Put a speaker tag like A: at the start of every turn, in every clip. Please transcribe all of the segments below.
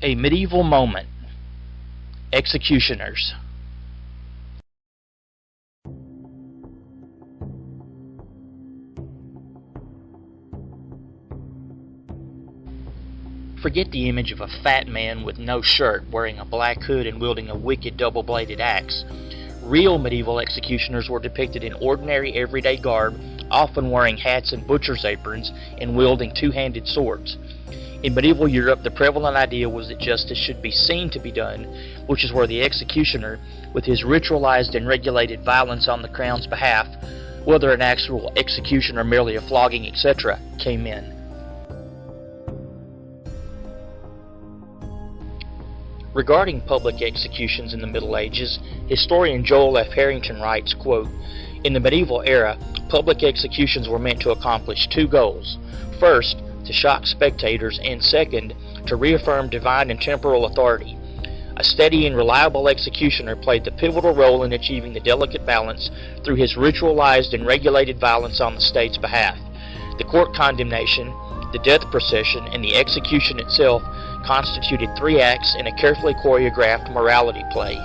A: A medieval moment. Executioners. Forget the image of a fat man with no shirt, wearing a black hood and wielding a wicked double-bladed axe. Real medieval executioners were depicted in ordinary everyday garb, often wearing hats and butcher's aprons, and wielding two-handed swords. In medieval Europe, the prevalent idea was that justice should be seen to be done, which is where the executioner, with his ritualized and regulated violence on the crown's behalf, whether an actual execution or merely a flogging, etc., came in. Regarding public executions in the Middle Ages, historian Joel F. Harrington writes, quote, "In the medieval era, public executions were meant to accomplish two goals. First, to shock spectators, and second, to reaffirm divine and temporal authority. A steady and reliable executioner played the pivotal role in achieving the delicate balance through his ritualized and regulated violence on the state's behalf. The court condemnation, the death procession, and the execution itself constituted three acts in a carefully choreographed morality play."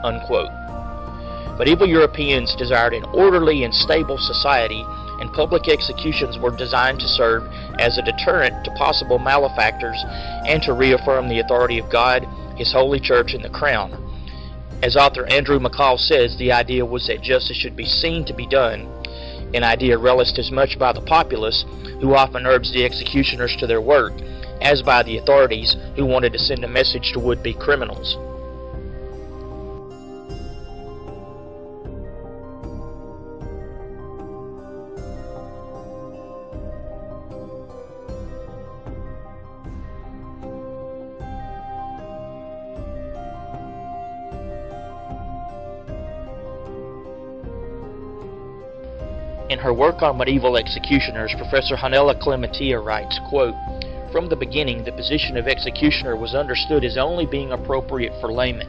A: Unquote. Medieval Europeans desired an orderly and stable society, and public executions were designed to serve as a deterrent to possible malefactors and to reaffirm the authority of God, His Holy Church, and the Crown. As author Andrew McCall says, the idea was that justice should be seen to be done, an idea relished as much by the populace, who often urged the executioners to their work, as by the authorities, who wanted to send a message to would-be criminals. In her work on medieval executioners, Professor Hanella Clementia writes, quote, "From the beginning, the position of executioner was understood as only being appropriate for laymen.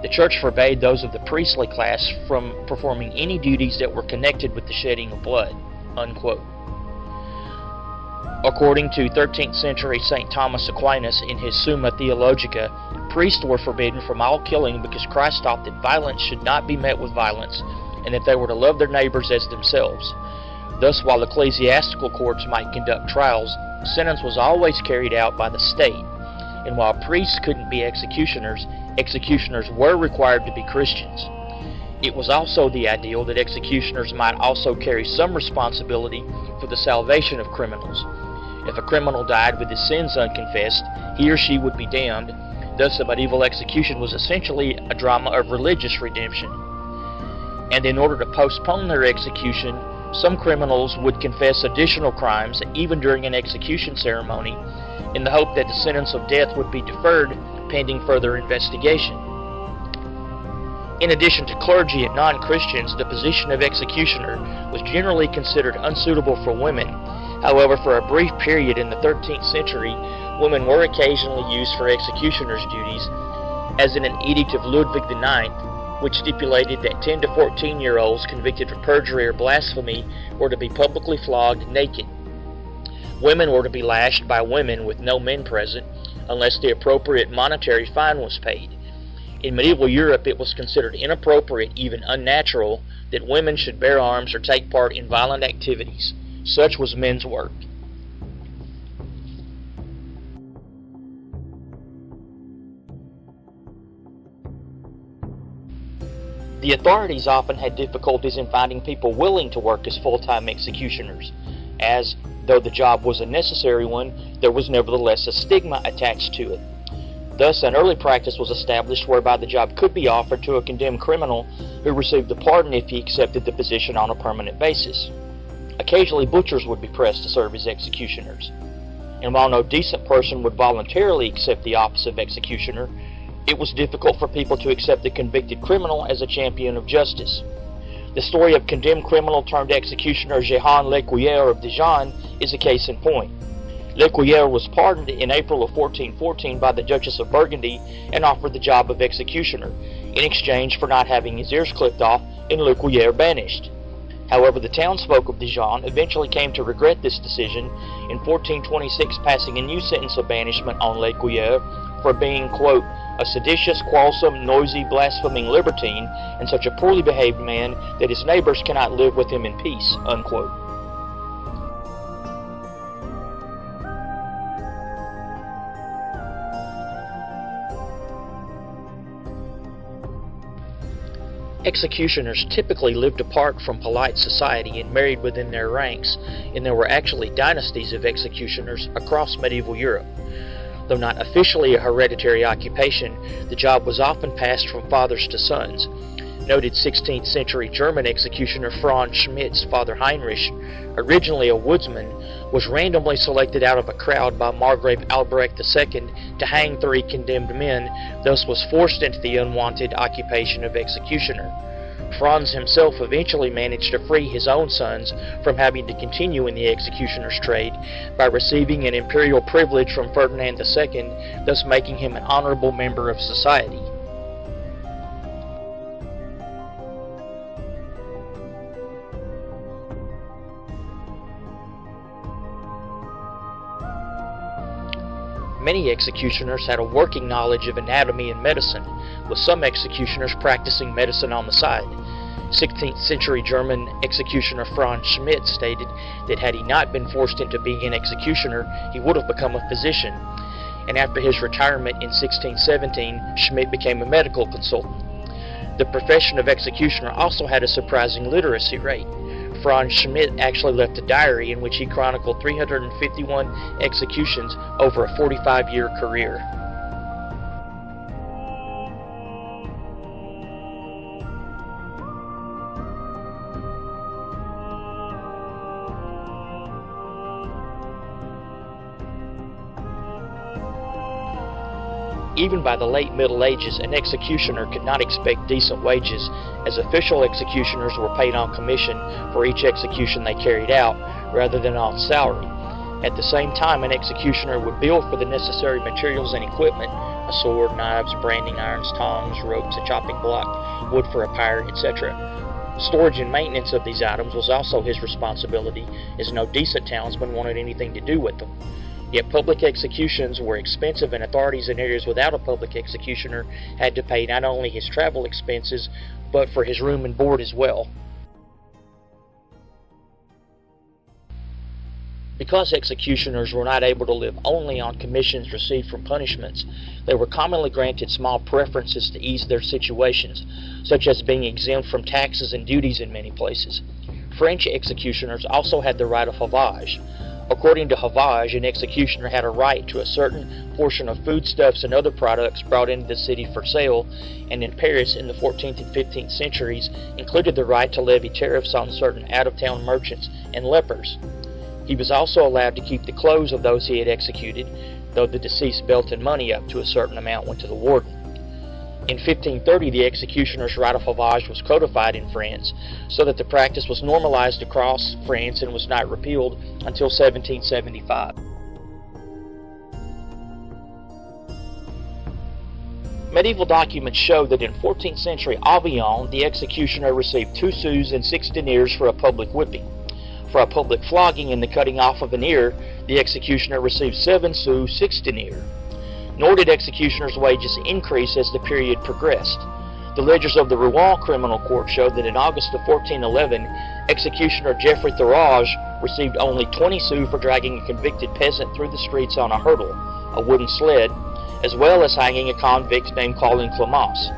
A: The Church forbade those of the priestly class from performing any duties that were connected with the shedding of blood." Unquote. According to 13th century St. Thomas Aquinas in his Summa Theologica, priests were forbidden from all killing because Christ taught that violence should not be met with violence, and that they were to love their neighbors as themselves. Thus, while ecclesiastical courts might conduct trials, sentence was always carried out by the state, and while priests couldn't be executioners, executioners were required to be Christians. It was also the ideal that executioners might also carry some responsibility for the salvation of criminals. If a criminal died with his sins unconfessed, he or she would be damned. Thus, a medieval execution was essentially a drama of religious redemption. And in order to postpone their execution, some criminals would confess additional crimes even during an execution ceremony, in the hope that the sentence of death would be deferred pending further investigation. In addition to clergy and non-Christians, the position of executioner was generally considered unsuitable for women. However, for a brief period in the 13th century, women were occasionally used for executioner's duties, as in an edict of Ludwig IX, which stipulated that 10 to 14-year-olds convicted of perjury or blasphemy were to be publicly flogged naked. Women were to be lashed by women with no men present, unless the appropriate monetary fine was paid. In medieval Europe, it was considered inappropriate, even unnatural, that women should bear arms or take part in violent activities. Such was men's work. The authorities often had difficulties in finding people willing to work as full-time executioners, as, though the job was a necessary one, there was nevertheless a stigma attached to it. Thus, an early practice was established whereby the job could be offered to a condemned criminal who received a pardon if he accepted the position on a permanent basis. Occasionally, butchers would be pressed to serve as executioners. And while no decent person would voluntarily accept the office of executioner, it was difficult for people to accept the convicted criminal as a champion of justice. The story of condemned criminal turned executioner Jehan Lecuyer of Dijon is a case in point. Lecuyer was pardoned in April of 1414 by the Duchess of Burgundy and offered the job of executioner, in exchange for not having his ears clipped off and Lecuyer banished. However, the townsfolk of Dijon eventually came to regret this decision, in 1426 passing a new sentence of banishment on Lecuyer for being, quote, a seditious, quarrelsome, noisy, blaspheming libertine, and such a poorly behaved man that his neighbors cannot live with him in peace, unquote. Executioners typically lived apart from polite society and married within their ranks, and there were actually dynasties of executioners across medieval Europe. Though not officially a hereditary occupation, the job was often passed from fathers to sons. Noted 16th century German executioner Franz Schmidt's father Heinrich, originally a woodsman, was randomly selected out of a crowd by Margrave Albrecht II to hang 3 condemned men, thus was forced into the unwanted occupation of executioner. Franz himself eventually managed to free his own sons from having to continue in the executioner's trade by receiving an imperial privilege from Ferdinand II, thus making him an honorable member of society. Many executioners had a working knowledge of anatomy and medicine, with some executioners practicing medicine on the side. 16th century German executioner Franz Schmidt stated that had he not been forced into being an executioner, he would have become a physician. And after his retirement in 1617, Schmidt became a medical consultant. The profession of executioner also had a surprising literacy rate. Franz Schmidt actually left a diary in which he chronicled 351 executions over a 45-year career. Even by the late Middle Ages, an executioner could not expect decent wages, as official executioners were paid on commission for each execution they carried out, rather than on salary. At the same time, an executioner would bill for the necessary materials and equipment, a sword, knives, branding irons, tongs, ropes, a chopping block, wood for a pyre, etc. Storage and maintenance of these items was also his responsibility, as no decent townsman wanted anything to do with them. Yet public executions were expensive, and authorities in areas without a public executioner had to pay not only his travel expenses, but for his room and board as well. Because executioners were not able to live only on commissions received from punishments, they were commonly granted small preferences to ease their situations, such as being exempt from taxes and duties in many places. French executioners also had the right of havage. According to havage, an executioner had a right to a certain portion of foodstuffs and other products brought into the city for sale, and in Paris in the 14th and 15th centuries included the right to levy tariffs on certain out-of-town merchants and lepers. He was also allowed to keep the clothes of those he had executed, though the deceased belted money up to a certain amount went to the warden. In 1530, the executioner's right of havage was codified in France, so that the practice was normalized across France and was not repealed until 1775. Medieval documents show that in 14th century Avignon, the executioner received 2 sous and 6 deniers for a public whipping. For a public flogging and the cutting off of an ear, the executioner received 7 sous, 6 deniers. Nor did executioners' wages increase as the period progressed. The ledgers of the Rouen Criminal Court showed that in August of 1411, executioner Geoffrey Thurage received only 20 sous for dragging a convicted peasant through the streets on a hurdle, a wooden sled, as well as hanging a convict named Colin Clémence.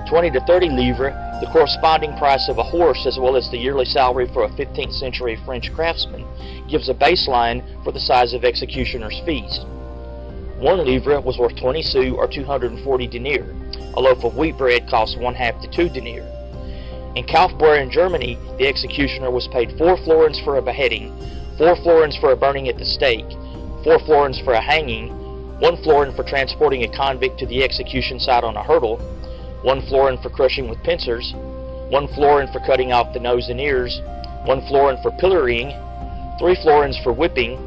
A: 20 to 30 livres, the corresponding price of a horse, as well as the yearly salary for a 15th century French craftsman, gives a baseline for the size of executioners' fees. 1 livre was worth 20 sous or 240 deniers. A loaf of wheat bread cost 1/2 to 2 deniers. In Kaufbeurer in Germany, the executioner was paid 4 florins for a beheading, 4 florins for a burning at the stake, 4 florins for a hanging, 1 florin for transporting a convict to the execution site on a hurdle, 1 florin for crushing with pincers, 1 florin for cutting off the nose and ears, 1 florin for pillorying, 3 florins for whipping,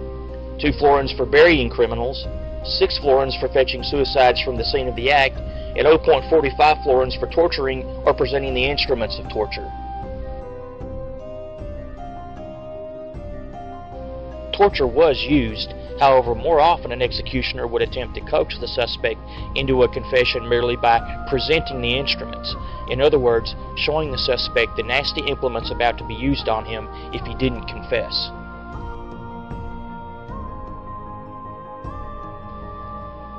A: 2 florins for burying criminals, 6 florins for fetching suicides from the scene of the act, and 0.45 florins for torturing or presenting the instruments of torture. Torture was used. However, more often an executioner would attempt to coax the suspect into a confession merely by presenting the instruments. In other words, showing the suspect the nasty implements about to be used on him if he didn't confess.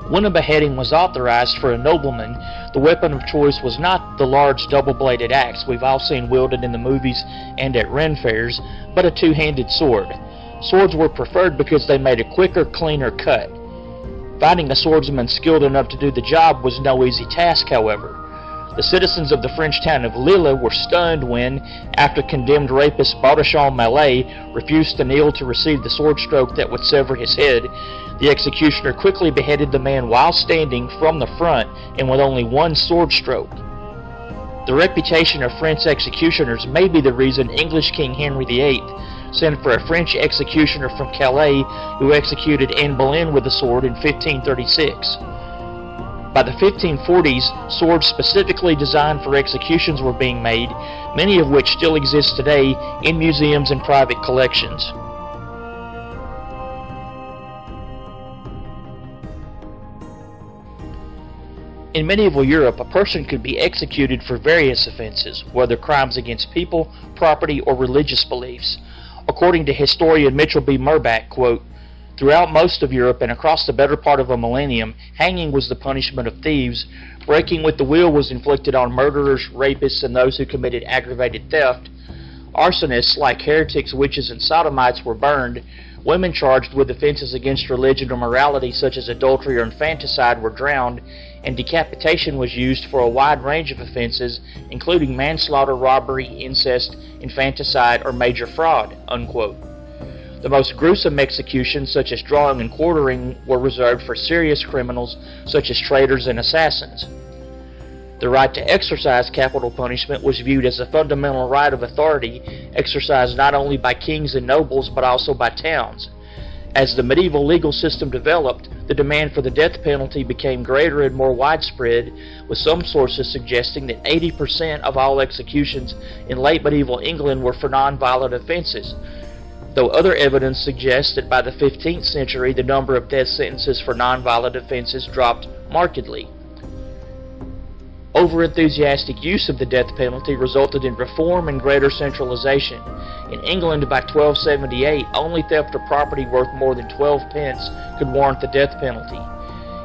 A: When a beheading was authorized for a nobleman, the weapon of choice was not the large double-bladed axe we've all seen wielded in the movies and at Ren fairs, but a two-handed sword. Swords were preferred because they made a quicker, cleaner cut. Finding a swordsman skilled enough to do the job was no easy task, however. The citizens of the French town of Lille were stunned when, after condemned rapist Bartholomé Mallet refused to kneel to receive the sword stroke that would sever his head, the executioner quickly beheaded the man while standing from the front and with only one sword stroke. The reputation of French executioners may be the reason English King Henry VIII sent for a French executioner from Calais who executed Anne Boleyn with a sword in 1536. By the 1540s, swords specifically designed for executions were being made, many of which still exist today in museums and private collections. In medieval Europe, a person could be executed for various offenses, whether crimes against people, property, or religious beliefs. According to historian Mitchell B. Murbach, quote, "Throughout most of Europe and across the better part of a millennium, hanging was the punishment of thieves, breaking with the will was inflicted on murderers, rapists, and those who committed aggravated theft. Arsonists, like heretics, witches, and sodomites, were burned. Women charged with offenses against religion or morality, such as adultery or infanticide, were drowned, and decapitation was used for a wide range of offenses, including manslaughter, robbery, incest, infanticide, or major fraud," unquote. The most gruesome executions, such as drawing and quartering, were reserved for serious criminals, such as traitors and assassins. The right to exercise capital punishment was viewed as a fundamental right of authority, exercised not only by kings and nobles, but also by towns. As the medieval legal system developed, the demand for the death penalty became greater and more widespread, with some sources suggesting that 80% of all executions in late medieval England were for non-violent offenses, though other evidence suggests that by the 15th century the number of death sentences for non-violent offenses dropped markedly. Over-enthusiastic use of the death penalty resulted in reform and greater centralization. In England, by 1278, only theft of property worth more than 12 pence could warrant the death penalty.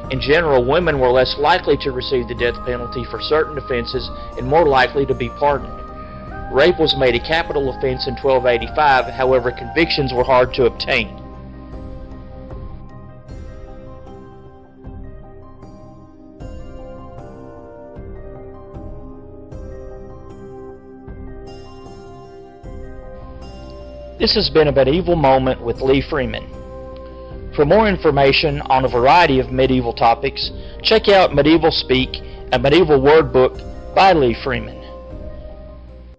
A: In general, women were less likely to receive the death penalty for certain offenses and more likely to be pardoned. Rape was made a capital offense in 1285, however, convictions were hard to obtain. This has been a Medieval Moment with Lee Freeman. For more information on a variety of medieval topics, check out Medieval Speak, a medieval word book by Lee Freeman.